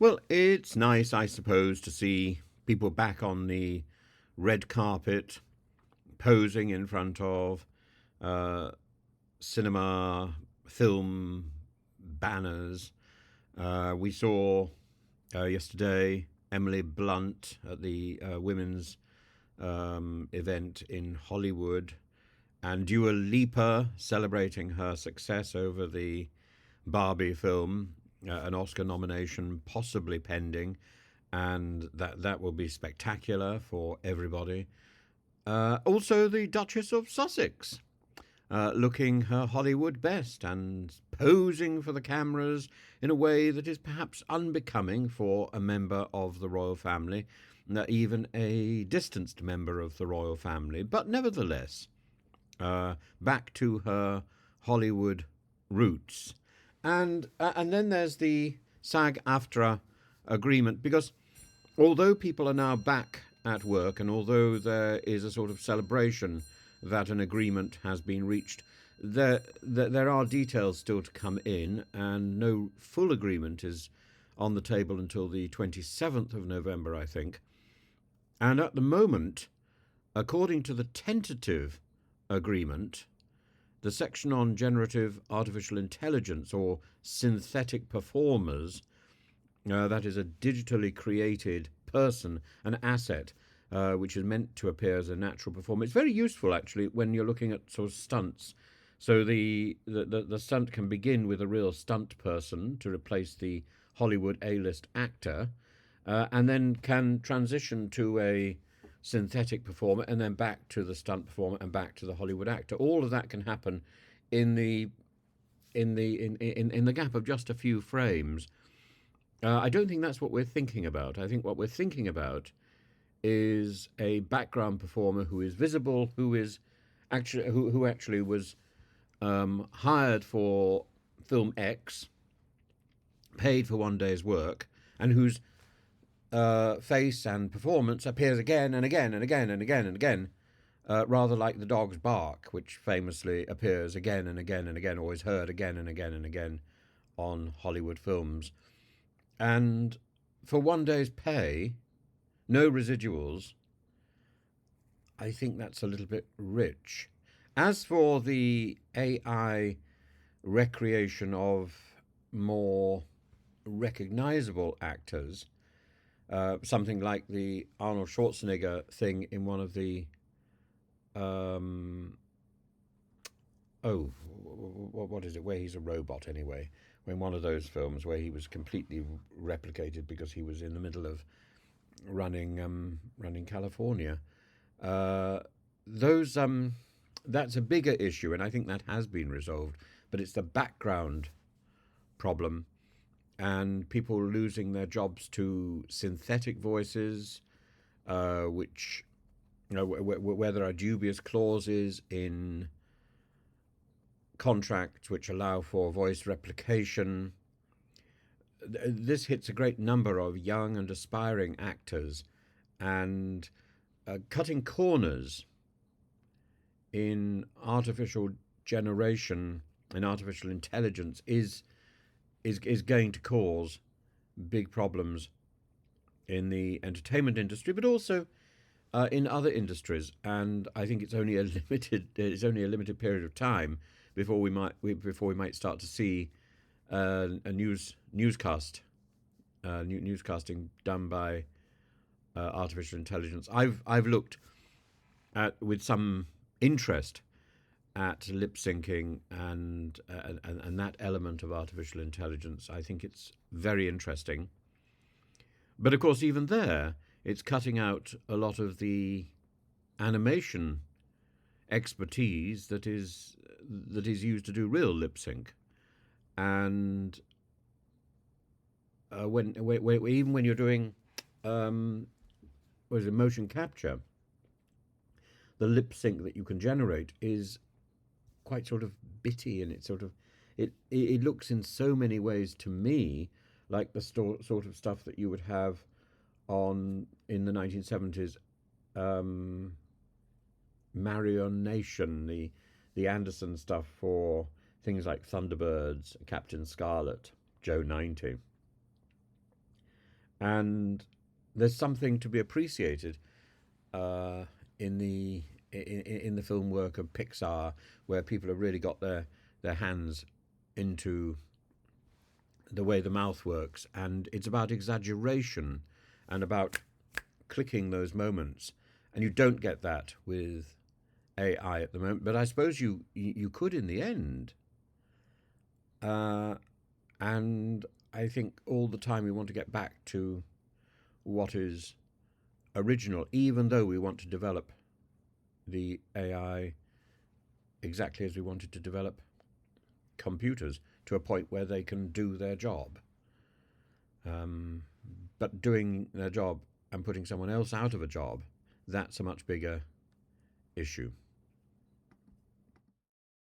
Well, it's nice, I suppose, to see people back on the red carpet, posing in front of uh, cinema, film banners. We saw yesterday Emily Blunt at the women's event in Hollywood, and Dua Lipa celebrating her success over the Barbie film, an Oscar nomination possibly pending, and that will be spectacular for everybody. Also, the Duchess of Sussex, looking her Hollywood best and posing for the cameras in a way that is perhaps unbecoming for a member of the royal family, even a distanced member of the royal family, but nevertheless, back to her Hollywood roots. And then there's the SAG-AFTRA agreement, because although people are now back at work and although there is a sort of celebration that an agreement has been reached, there are details still to come in, and no full agreement is on the table until the 27th of November, I think. And at the moment, according to the tentative agreement, the section on generative artificial intelligence, or synthetic performers, that is a digitally created person, an asset, which is meant to appear as a natural performer. It's very useful, actually, when you're looking at sort of stunts. So the stunt can begin with a real stunt person to replace the Hollywood A-list actor, and then can transition to a synthetic performer, and then back to the stunt performer, and back to the Hollywood actor. All of that can happen in the gap of just a few frames. I don't think that's what we're thinking about. I think what we're thinking about is a background performer who is visible, who actually was hired for film X, paid for one day's work, and whose face and performance appears again and again and again and again and again, rather like the dog's bark, which famously appears again and again and again, or is heard again and again and again on Hollywood films. And for one day's pay, no residuals, I think that's a little bit rich. As for the AI recreation of more recognizable actors, something like the Arnold Schwarzenegger thing in one of the what is it, where he's a robot anyway, in one of those films where he was completely replicated because he was in the middle of running California. Those That's a bigger issue, and I think that has been resolved. But it's the background problem, and people losing their jobs to synthetic voices, which, where there are dubious clauses in contracts which allow for voice replication. This hits a great number of young and aspiring actors, and cutting corners in artificial generation and artificial intelligence is going to cause big problems in the entertainment industry, but also in other industries. And I think it's only a limited period of time before we might start to see a newscasting done by artificial intelligence. I've looked at with some interest at lip syncing and that element of artificial intelligence. I think it's very interesting. But of course, even there, it's cutting out a lot of the animation expertise that is used to do real lip sync. And even when you're doing motion capture, the lip sync that you can generate is quite sort of bitty, and it looks in so many ways to me like the sort of stuff that you would have in the 1970s, Marionation, the Anderson stuff for things like Thunderbirds, Captain Scarlet, Joe 90. And there's something to be appreciated uh, in the film work of Pixar, where people have really got their hands into the way the mouth works, and it's about exaggeration and about clicking those moments, and you don't get that with AI at the moment. But I suppose you could in the end, uh, and I think all the time we want to get back to what is original, even though we want to develop the AI exactly as we wanted to develop computers to a point where they can do their job. Um, but doing their job and putting someone else out of a job, that's a much bigger issue.